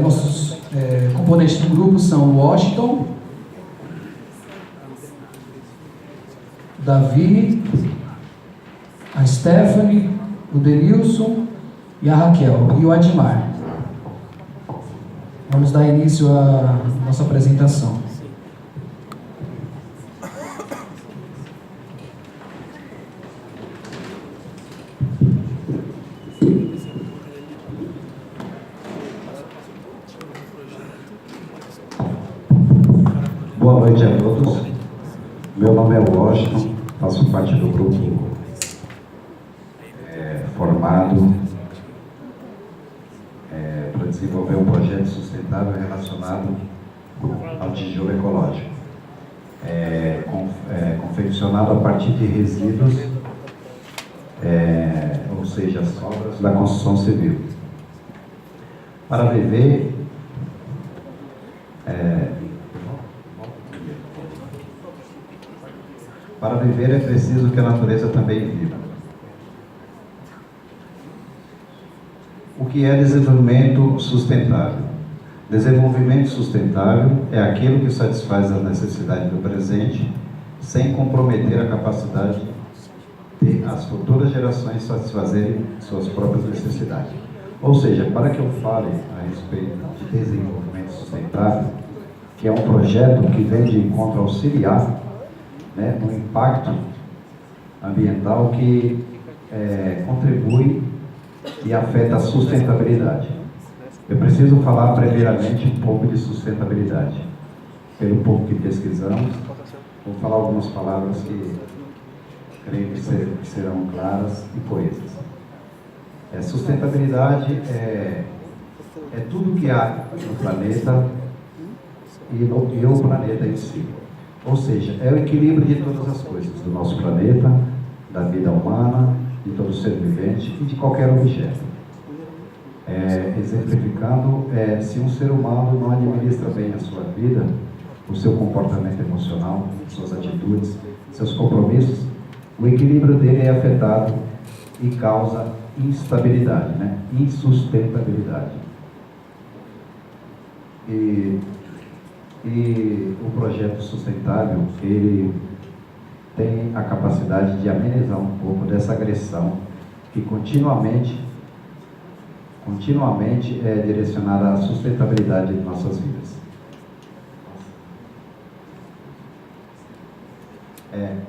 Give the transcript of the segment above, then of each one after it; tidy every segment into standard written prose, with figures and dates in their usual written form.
Nossos componentes do grupo são o Washington, Davi, a Stephanie, o Denilson e a Raquel e o Admar. Vamos dar início à nossa apresentação. Boa noite a todos. Meu nome é Washington, faço parte do grupo formado para desenvolver um projeto sustentável relacionado ao tijolo ecológico, confeccionado a partir de resíduos, ou seja, sobras da construção civil. Para viver é preciso que a natureza também viva. O que é desenvolvimento sustentável? Desenvolvimento sustentável é aquilo que satisfaz as necessidades do presente sem comprometer a capacidade de as futuras gerações satisfazerem suas próprias necessidades. Ou seja, para que eu fale a respeito de desenvolvimento sustentável, que é um projeto que vem de encontro auxiliar no impacto ambiental que contribui e afeta a sustentabilidade. Eu preciso falar primeiramente um pouco de sustentabilidade. Pelo pouco que pesquisamos, vou falar algumas palavras que creio que serão claras e coesas. Sustentabilidade é tudo que há no planeta e o planeta em si. Ou seja, é o equilíbrio de todas as coisas, do nosso planeta, da vida humana, de todo ser vivente e de qualquer objeto. Exemplificando, se um ser humano não administra bem a sua vida, o seu comportamento emocional, suas atitudes, seus compromissos, o equilíbrio dele é afetado e causa instabilidade, insustentabilidade. E o projeto sustentável, ele tem a capacidade de amenizar um pouco dessa agressão que continuamente é direcionada à sustentabilidade de nossas vidas.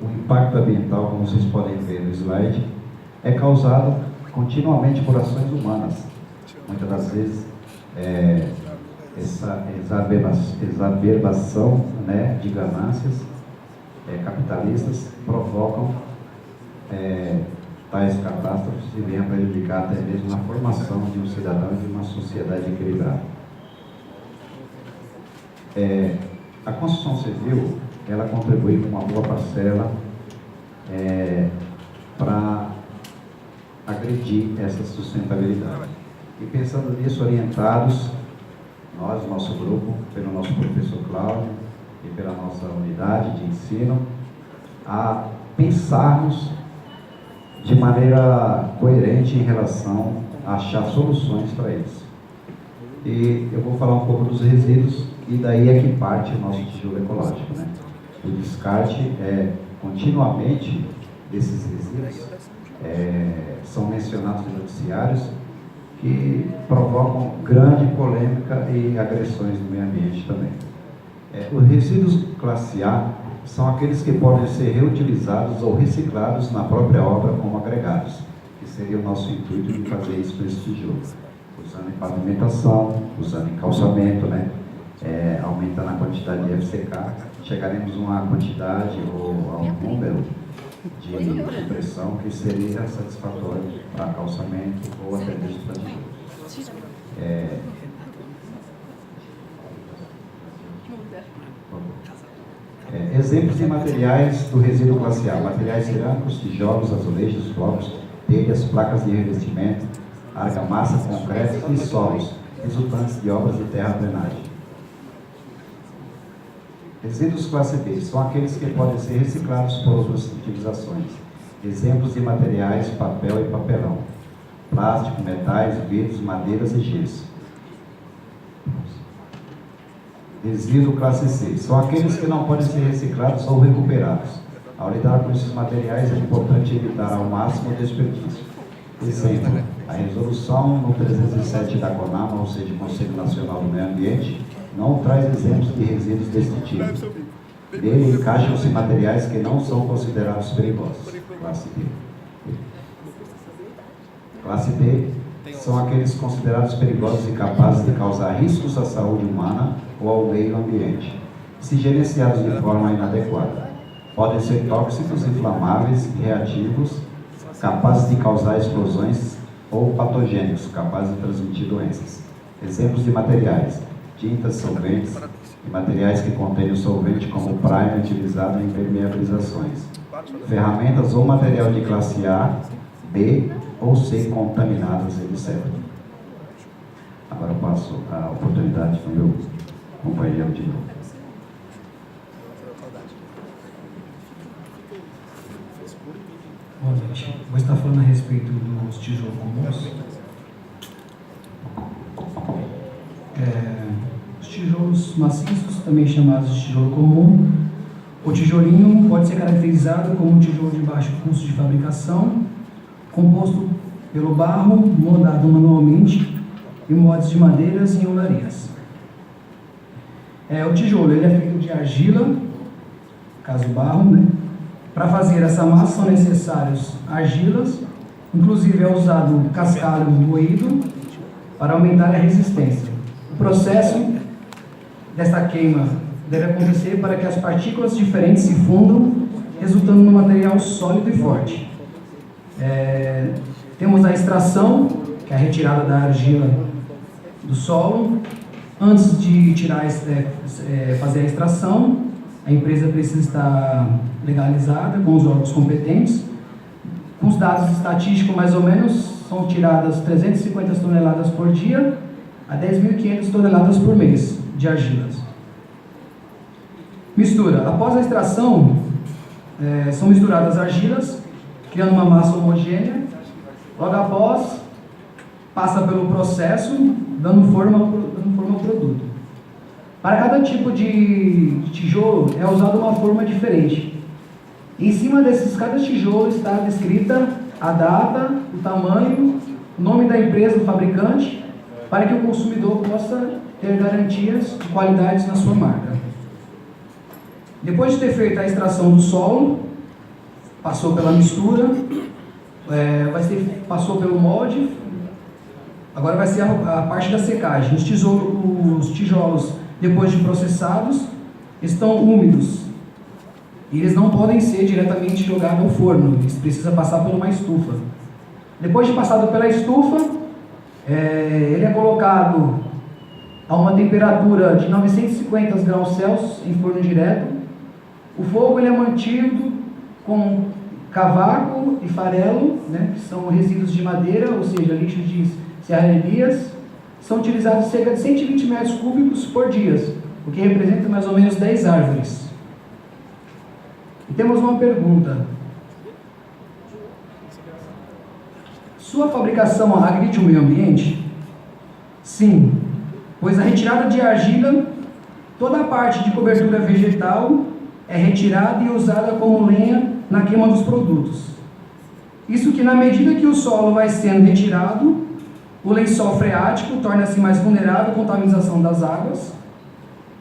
O impacto ambiental, como vocês podem ver no slide, é causado continuamente por ações humanas. Muitas das vezes, essa exacerbação de ganâncias capitalistas provocam tais catástrofes e venham a prejudicar até mesmo a formação de um cidadão e de uma sociedade equilibrada. A construção civil, ela contribui com uma boa parcela para agredir essa sustentabilidade. E pensando nisso, orientados, nós, nosso grupo, pelo nosso professor Cláudio e pela nossa unidade de ensino, a pensarmos de maneira coerente em relação a achar soluções para isso. E eu vou falar um pouco dos resíduos, e daí é que parte o nosso tijolo ecológico. O descarte continuamente desses resíduos são mencionados nos noticiários, que provocam grande polêmica e agressões no meio ambiente também. Os resíduos classe A são aqueles que podem ser reutilizados ou reciclados na própria obra como agregados, que seria o nosso intuito de fazer isso com esse tijolo, usando em pavimentação, usando em calçamento, aumentando a quantidade de FCK, chegaremos a uma quantidade ou a um número de pressão que seria satisfatório para calçamento ou até mesmo para tijolo. Exemplos de materiais do resíduo classe A: materiais cerâmicos, tijolos, azulejos, blocos, telhas, placas de revestimento, argamassa, concreto e solos, resultantes de obras de terraplenagem. Resíduos classe B são aqueles que podem ser reciclados por outras utilizações. Exemplos de materiais: papel e papelão. plástico, metais, vidros, madeiras e gesso. Resíduo classe C. São aqueles que não podem ser reciclados ou recuperados. Ao lidar com esses materiais, é importante evitar ao máximo o desperdício. Exemplo, a resolução no 307 da CONAMA, ou seja, Conselho Nacional do Meio Ambiente, não traz exemplos de resíduos deste tipo. Nele encaixam-se materiais que não são considerados perigosos. Classe D. Classe D são aqueles considerados perigosos e capazes de causar riscos à saúde humana ou ao meio ambiente, se gerenciados de forma inadequada. Podem ser tóxicos, inflamáveis, reativos, capazes de causar explosões ou patogênicos, capazes de transmitir doenças. Exemplos de materiais: tintas, solventes e materiais que contêm o solvente como primer utilizado em impermeabilizações. Ferramentas ou material de classe A, B ou C contaminadas, etc. Agora eu passo a oportunidade para o meu companheiro de novo. Bom, gente, vou estar falando a respeito dos tijolos comuns. Os tijolos maciços, também chamados de tijolo comum. O tijolinho pode ser caracterizado como um tijolo de baixo custo de fabricação, composto pelo barro, moldado manualmente, em moldes de madeiras e enolarias. O tijolo ele é feito de argila, caso barro, né? Para fazer essa massa são necessários argilas, inclusive é usado cascalho moído para aumentar a resistência. O processo desta queima deve acontecer para que as partículas diferentes se fundam, resultando num material sólido e forte. Temos a extração, que é a retirada da argila do solo. Antes de fazer a extração, a empresa precisa estar legalizada com os órgãos competentes. Com os dados estatísticos, mais ou menos, são tiradas 350 toneladas por dia a 10.500 toneladas por mês de argilas. Mistura. Após a extração, são misturadas argilas, criando uma massa homogênea. Logo após, passa pelo processo, dando forma ao produto. Para cada tipo de tijolo é usada uma forma diferente. Em cima cada tijolo está descrita a data, o tamanho, o nome da empresa, do fabricante, para que o consumidor possa ter garantias de qualidade na sua marca. Depois de ter feito a extração do solo, passou pela mistura, passou pelo molde, agora vai ser a parte da secagem. Os tijolos, depois de processados, estão úmidos. E eles não podem ser diretamente jogados ao forno, eles precisam passar por uma estufa. Depois de passado pela estufa, ele é colocado a uma temperatura de 950 graus Celsius em forno direto. O fogo ele é mantido com cavaco e farelo, né, que são resíduos de madeira, ou seja, lixo de serrarias. São utilizados cerca de 120 metros cúbicos por dia, o que representa mais ou menos 10 árvores. E temos uma pergunta. Sua fabricação agride o meio ambiente? Sim, pois a retirada de argila, toda a parte de cobertura vegetal é retirada e usada como lenha na queima dos produtos. Isso que na medida que o solo vai sendo retirado, o lençol freático torna-se mais vulnerável à contaminação das águas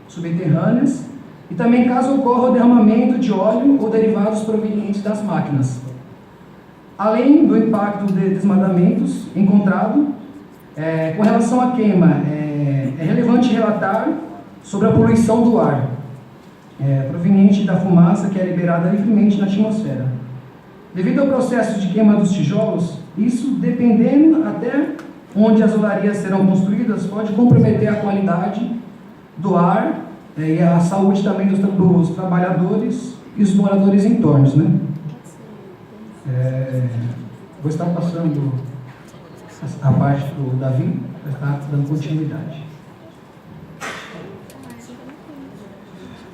subterrâneas e também caso ocorra o derramamento de óleo ou derivados provenientes das máquinas. Além do impacto de desmatamentos encontrado, com relação à queima, é relevante relatar sobre a poluição do ar, proveniente da fumaça que é liberada livremente na atmosfera. Devido ao processo de queima dos tijolos, isso, dependendo até onde as olarias serão construídas, pode comprometer a qualidade do ar e a saúde também dos trabalhadores e os moradores em torno, né? Vou estar passando a parte do Davi, para estar dando continuidade.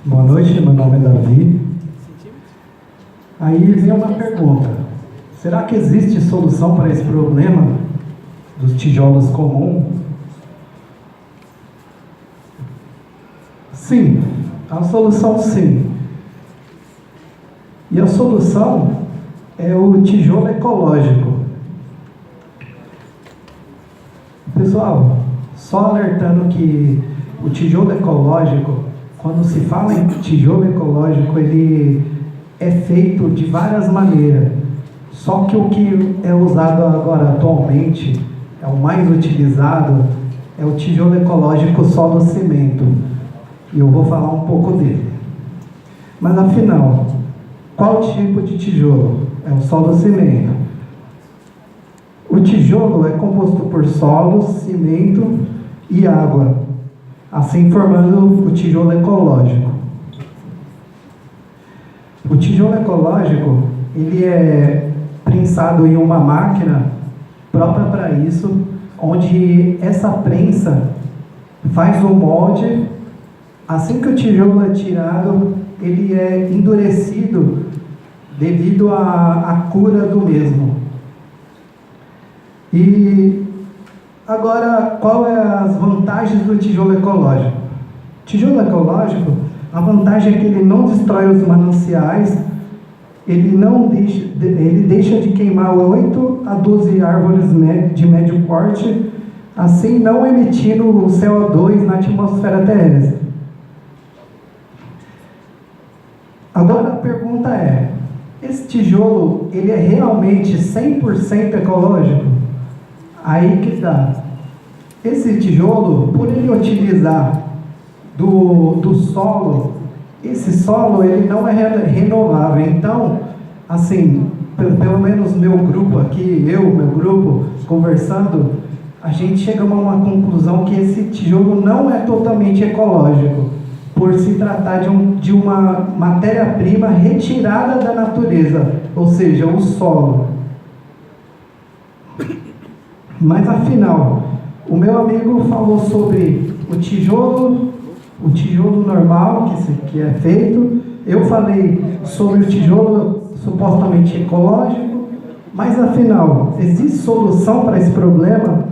Boa noite, meu nome é Davi. Aí vem uma pergunta: será que existe solução para esse problema dos tijolos comuns. Sim, a solução sim. E a solução é o tijolo ecológico. Pessoal, só alertando que o tijolo ecológico, quando se fala em tijolo ecológico, ele é feito de várias maneiras. Só que o que é usado agora atualmente, é o mais utilizado, é o tijolo ecológico solo cimento. E eu vou falar um pouco dele. Mas afinal, qual tipo de tijolo? É o solo cimento. O tijolo é composto por solo, cimento e água, assim formando o tijolo ecológico. O tijolo ecológico, ele é prensado em uma máquina própria para isso, onde essa prensa faz o molde. Assim que o tijolo é tirado, ele é endurecido devido à cura do mesmo. E agora, qual é as vantagens do tijolo ecológico? Tijolo ecológico, a vantagem é que ele não destrói os mananciais, ele deixa de queimar 8 a 12 árvores de médio porte, assim não emitindo o CO2 na atmosfera terrestre. Agora a pergunta é, esse tijolo, ele é realmente 100% ecológico? Aí que dá. Esse tijolo, por ele utilizar do solo, esse solo ele não é renovável. Então, assim, pelo menos meu grupo aqui, meu grupo, conversando, a gente chegamos a uma conclusão que esse tijolo não é totalmente ecológico, por se tratar de uma matéria-prima retirada da natureza, ou seja, o solo. Mas afinal, o meu amigo falou sobre o tijolo normal que é feito, eu falei sobre o tijolo supostamente ecológico, mas afinal, existe solução para esse problema?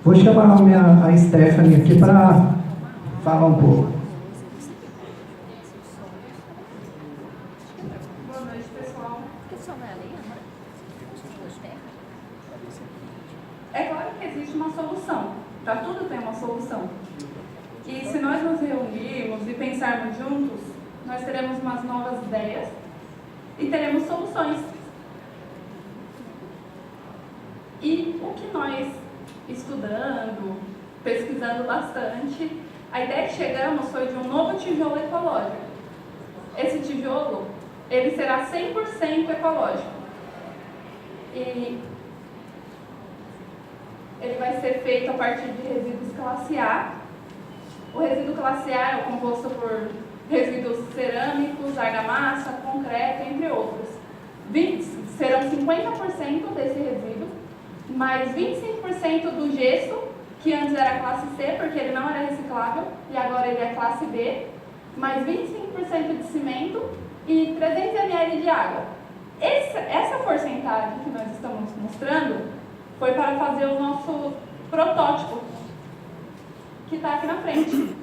Vou chamar a Stephanie aqui para falar um pouco. Boa noite, pessoal. É claro que existe uma solução, para tudo tem uma solução. E se nós nos reunirmos e pensarmos juntos, nós teremos umas novas ideias e teremos soluções. E o que nós, estudando, pesquisando bastante, a ideia que chegamos foi de um novo tijolo ecológico. Esse tijolo, ele será 100% ecológico. E ele vai ser feito a partir de resíduos classe A. O resíduo classe A é composto por resíduos cerâmicos, argamassa, concreto, entre outros. Serão 50% desse resíduo, mais 25% do gesso, que antes era classe C, porque ele não era reciclável, e agora ele é classe B, mais 25% de cimento e 300 ml de água. Essa porcentagem que nós estamos mostrando foi para fazer o nosso protótipo, que está aqui na frente.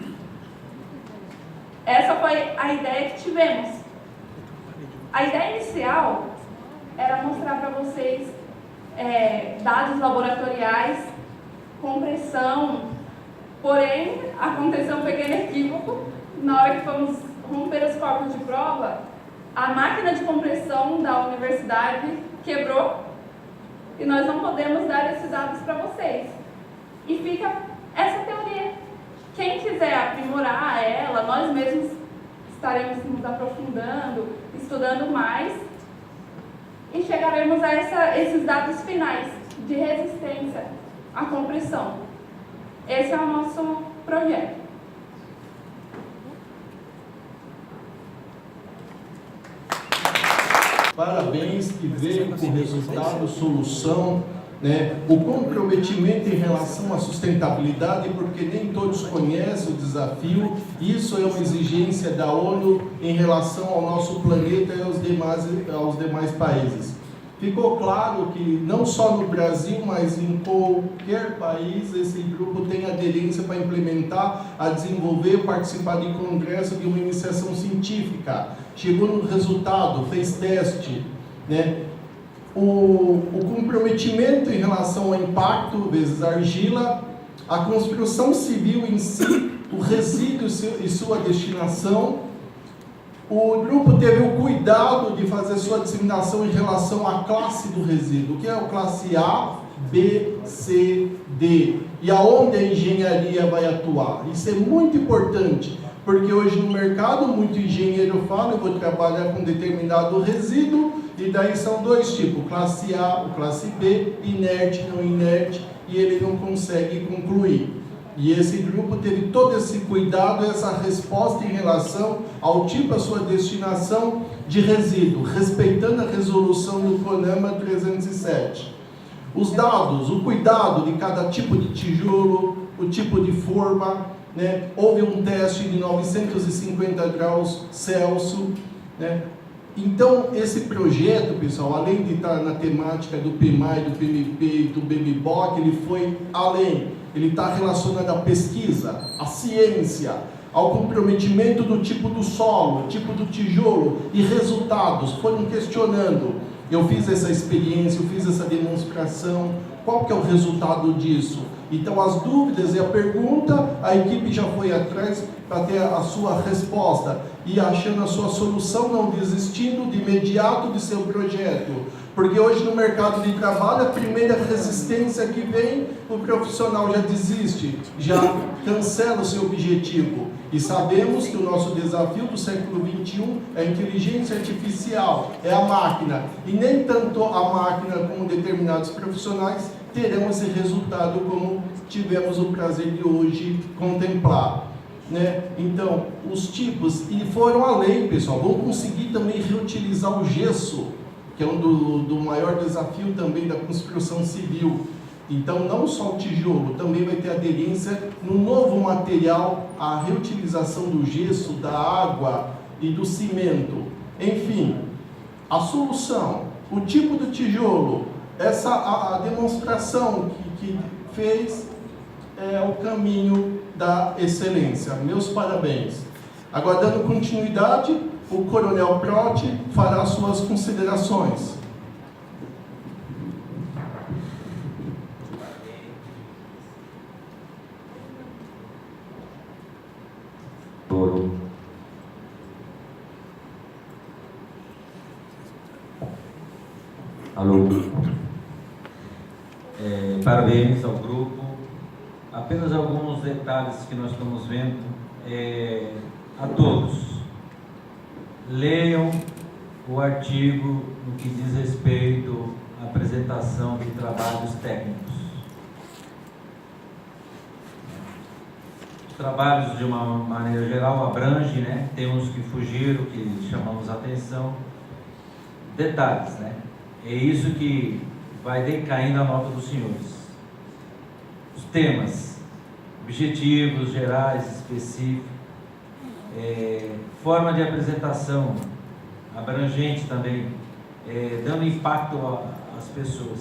Essa foi a ideia que tivemos. A ideia inicial era mostrar para vocês dados laboratoriais, compressão, porém aconteceu um pequeno equívoco. Na hora que fomos romper os corpos de prova, a máquina de compressão da universidade quebrou e nós não podemos dar esses dados para vocês. E fica essa teoria. Quem quiser aprimorar ela, nós mesmos estaremos nos aprofundando, estudando mais e chegaremos a esses dados finais de resistência à compressão. Esse é o nosso projeto. Parabéns, que veio com resultado, solução, né? O comprometimento em relação à sustentabilidade, porque nem todos conhecem o desafio. Isso é uma exigência da ONU em relação ao nosso planeta e aos demais países. ficou claro que não só no Brasil, mas em qualquer país, esse grupo tem aderência para implementar, a desenvolver, participar de congresso de uma iniciação científica. Chegou no resultado, fez teste, né? O comprometimento em relação ao impacto vezes argila, a construção civil em si, o resíduo e sua destinação. O grupo teve o cuidado de fazer sua disseminação em relação à classe do resíduo, que é o classe A, B, C, D, e aonde a engenharia vai atuar. Isso é muito importante, porque hoje no mercado, muito engenheiro fala, eu vou trabalhar com determinado resíduo, e daí são dois tipos, classe A, o classe B, inerte, não inerte, e ele não consegue concluir. E esse grupo teve todo esse cuidado, essa resposta em relação ao tipo, a sua destinação de resíduo, respeitando a resolução do CONAMA 307. Os dados, o cuidado de cada tipo de tijolo, o tipo de forma, né? Houve um teste de 950 graus Celsius, né? Então, esse projeto, pessoal, além de estar na temática do PMAI, do PMP e do BMBOK, ele foi além. Ele está relacionado à pesquisa, à ciência, ao comprometimento do tipo do solo, tipo do tijolo, e resultados. Foram questionando. Eu fiz essa experiência, eu fiz essa demonstração. Qual que é o resultado disso? Então, as dúvidas e a pergunta, a equipe já foi atrás para ter a sua resposta e achando a sua solução, não desistindo de imediato de seu projeto. Porque hoje no mercado de trabalho, a primeira resistência que vem, o profissional já desiste, já cancela o seu objetivo. E sabemos que o nosso desafio do século XXI é a inteligência artificial, é a máquina. E nem tanto a máquina como determinados profissionais terão esse resultado como tivemos o prazer de hoje contemplar. Né? Então, os tipos, e foram além, pessoal, vão conseguir também reutilizar o gesso, que é um do maior desafio também da construção civil. Então, não só o tijolo, também vai ter aderência no novo material, a reutilização do gesso, da água e do cimento. Enfim, a solução, o tipo do tijolo, a demonstração que fez é o caminho da excelência. Meus parabéns. Agora, dando continuidade, o Coronel Protti fará suas considerações. Alô. Parabéns ao grupo. Apenas alguns detalhes que nós estamos vendo. A todos, leiam o artigo no que diz respeito à apresentação de trabalhos técnicos. Os trabalhos, de uma maneira geral, abrangem, né? Tem uns que fugiram, que chamamos a atenção. Detalhes, né? É isso que vai decaindo a nota dos senhores. Os temas, objetivos gerais, específicos, forma de apresentação abrangente também, dando impacto às pessoas.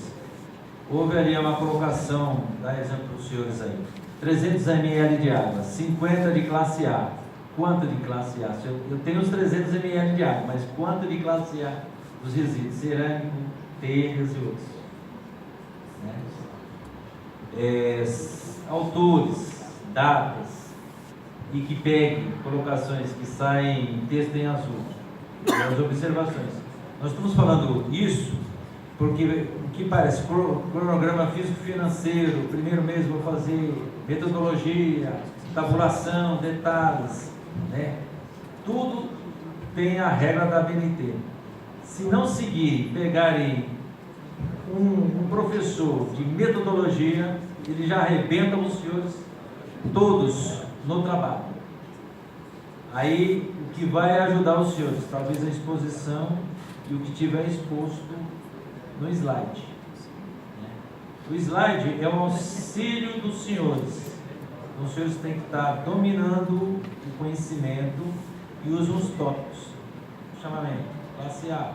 Houve ali uma colocação, dá exemplo para os senhores aí, 300 ml de água, 50 de classe A. Quanto de classe A? Eu tenho os 300 ml de água, mas quanto de classe A dos resíduos? Cerâmico, telhas e outros. Né? Autores, datas, e que peguem colocações que saem em texto em azul, as observações. Nós estamos falando isso porque o que parece cronograma físico-financeiro, primeiro mês vou fazer metodologia, tabulação, detalhes, né? Tudo tem a regra da BNT. Se não seguirem, pegarem um professor de metodologia, ele já arrebenta os senhores todos no trabalho. Aí o que vai ajudar os senhores, talvez a exposição e o que tiver exposto no slide. O slide é um auxílio dos senhores. Então, os senhores têm que estar dominando o conhecimento e usam os tópicos. Chamamento, classe A.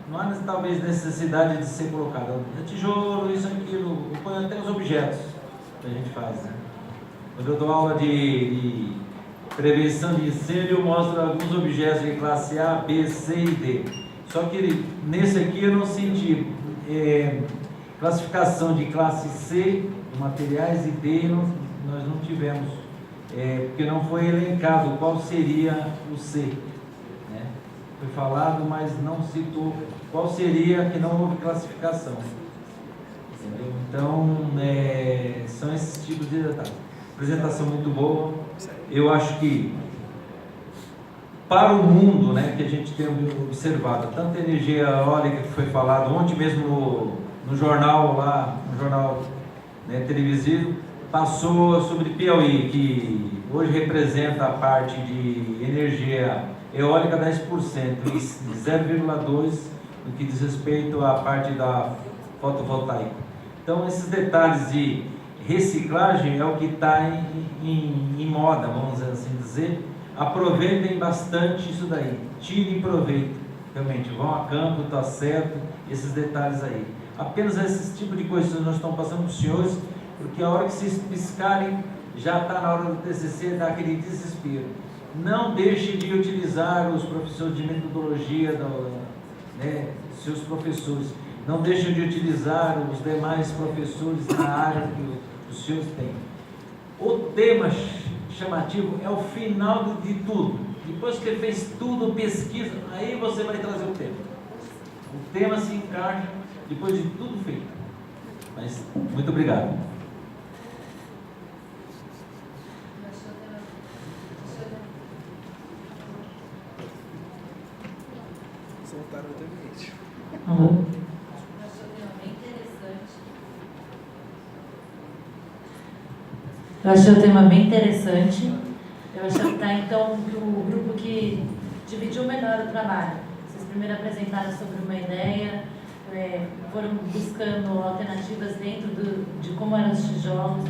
não há talvez necessidade de ser colocado. É tijolo, isso, aquilo, eu ponho até os objetos que a gente faz, né? Quando eu dou aula de prevenção de incêndio, eu mostro alguns objetos de classe A, B, C e D. Só que nesse aqui eu não senti classificação de classe C, de materiais, e D nós não tivemos, porque não foi elencado qual seria o C. Né? Foi falado, mas não citou qual seria, que não houve classificação. Entendeu? Então, são esses tipos de detalhes. Apresentação muito boa. Eu acho que para o mundo, né, que a gente tem observado, tanta energia eólica que foi falado ontem mesmo no jornal lá, no jornal, né, televisivo, passou sobre Piauí, que hoje representa a parte de energia eólica 10% e 0,2% no que diz respeito à parte da fotovoltaica. Então, esses detalhes de reciclagem é o que está em moda, vamos assim dizer. Aproveitem bastante isso daí, tirem proveito, realmente, vão a campo, está certo, esses detalhes aí. Apenas esses tipos de coisas que nós estamos passando para os senhores, porque a hora que vocês piscarem, já está na hora do TCC, dar aquele desespero. Não deixe de utilizar os professores de metodologia, né, seus professores. Não deixem de utilizar os demais professores na área que os senhores têm. O tema chamativo é o final de tudo. Depois que ele fez tudo, pesquisa, aí você vai trazer o tema. O tema se encaixa depois de tudo feito. Mas, muito obrigado. Alô? Eu achei o tema bem interessante. Eu achei que está, então, que o grupo que dividiu melhor o trabalho. Vocês primeiro apresentaram sobre uma ideia, foram buscando alternativas dentro de como eram os tijolos,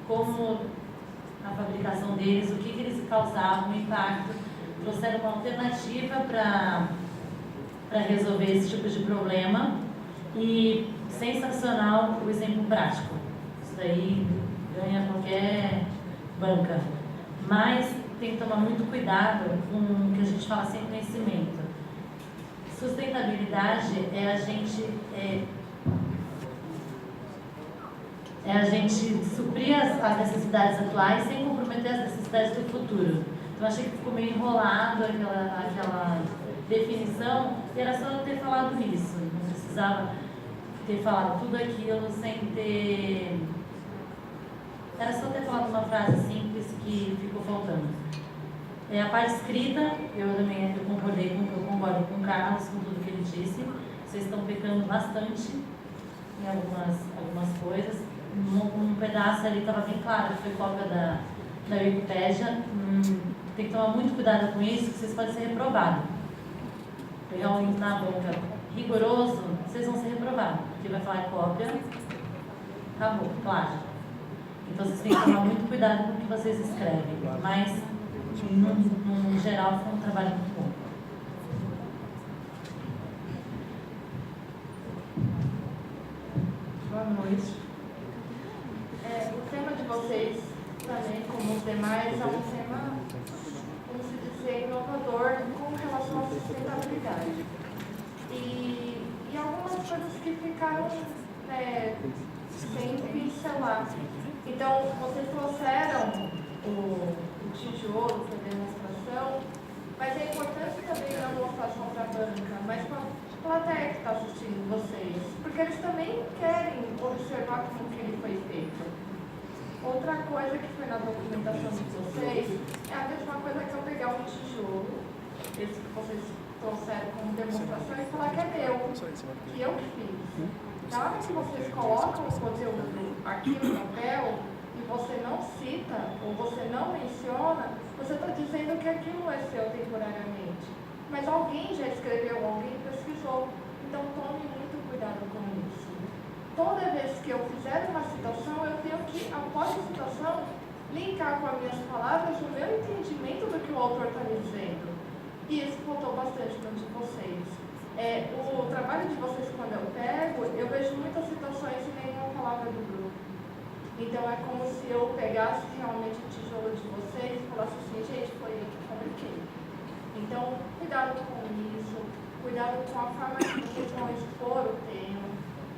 como a fabricação deles, o que eles causavam, o impacto. Trouxeram uma alternativa para resolver esse tipo de problema. E sensacional o exemplo prático. Isso daí ganha qualquer banca. Mas tem que tomar muito cuidado com o que a gente fala sem conhecimento. Sustentabilidade é a gente suprir as necessidades atuais sem comprometer as necessidades do futuro. Então achei que ficou meio enrolado aquela definição, e era só eu ter falado isso. Não precisava ter falado tudo aquilo sem ter... Era só ter falado uma frase simples que ficou faltando. A parte escrita, eu concordo com o Carlos, com tudo que ele disse. Vocês estão pecando bastante em algumas coisas. Um pedaço ali estava bem claro, que foi cópia da Wikipédia. Tem que tomar muito cuidado com isso, que vocês podem ser reprovados. Pegar um link na boca rigoroso, vocês vão ser reprovados. Porque vai falar cópia, acabou, plágio. Então vocês têm que tomar muito cuidado com o que vocês escrevem. Mas, no geral, foi um trabalho muito bom. Boa noite. O tema de vocês, também, como os demais, é um tema, como se dizer, inovador com relação à sustentabilidade. E algumas coisas que ficaram sem pincelar. Então, vocês trouxeram o tijolo para a demonstração, mas é importante também não mostrar só para a banca, mas para a plateia que está assistindo vocês, porque eles também querem observar como que ele foi feito. Outra coisa que foi na documentação de vocês é a mesma coisa que eu pegar um tijolo, esse que vocês trouxeram como demonstração, e falar que é meu, que eu fiz. Na hora que vocês colocam o conteúdo aqui no papel e você não cita ou você não menciona, você está dizendo que aquilo é seu temporariamente. Mas alguém já escreveu, alguém pesquisou. Então tome muito cuidado com isso. Toda vez que eu fizer uma citação, eu tenho que, após a citação, linkar com as minhas palavras o meu entendimento do que o autor está me dizendo. E isso faltou bastante no de vocês. O trabalho de vocês, quando eu pego, eu vejo muitas situações e nenhuma palavra do grupo. Então é como se eu pegasse realmente o tijolo de vocês e falasse assim, gente, foi eu que fabriquei. Então, cuidado com isso, cuidado com a forma que vocês vão expor o tema.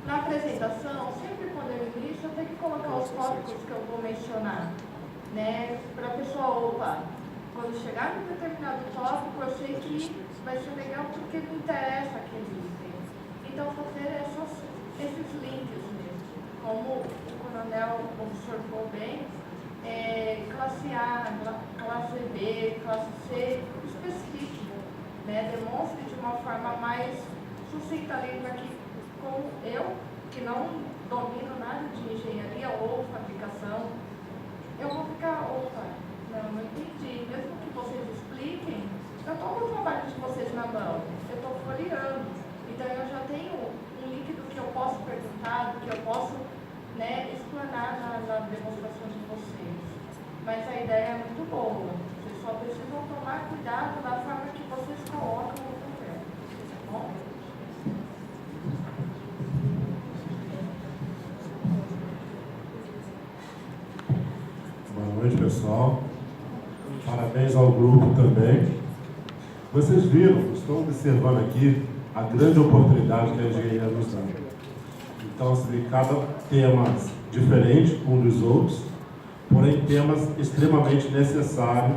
Na apresentação, sempre quando eu inicio, eu tenho que colocar os tópicos que eu vou mencionar, né? Para a pessoa, opa, quando chegar em determinado tópico, eu sei que vai ser legal porque me interessa aquele item. Então, fazer esses links mesmo. Como o coronel observou bem, classe A, classe B, classe C, específico, né? Demonstre de uma forma mais sucinta ali para que, como eu, que não domino nada de engenharia ou fabricação, eu vou ficar, opa, não entendi. Mesmo que vocês expliquem, eu estou com o trabalho de vocês na mão, eu estou folheando. Então eu já tenho um link do que eu posso perguntar, do que eu posso, né, explanar na demonstração de vocês. Mas a ideia é muito boa. Vocês só precisam tomar cuidado da forma que vocês colocam o papel. Tá bom? Boa noite, pessoal. Parabéns ao grupo também. Vocês viram, estão observando aqui a grande oportunidade que a engenharia nos dá. Então, assim, cada temas diferentes um dos outros, porém temas extremamente necessários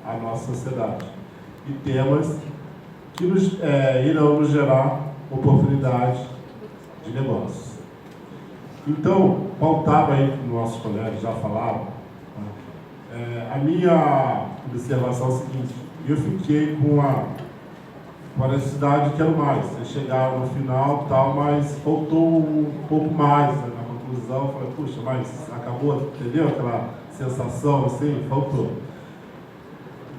à nossa sociedade. E temas que irão nos gerar oportunidades de negócios. Então, pautado aí que nossos colegas já falaram, a minha observação é a seguinte: eu fiquei com a necessidade de quero mais. Vocês chegaram no final, tal, mas faltou um pouco mais, né? Na conclusão. Eu falei, puxa, mas acabou, entendeu? Aquela sensação assim, faltou.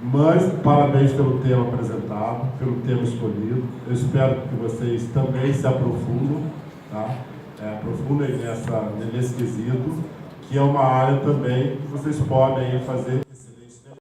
Mas parabéns pelo tema apresentado, pelo tema escolhido. Eu espero que vocês também se aprofundem, tá? Aprofundem nesse quesito, que é uma área também que vocês podem fazer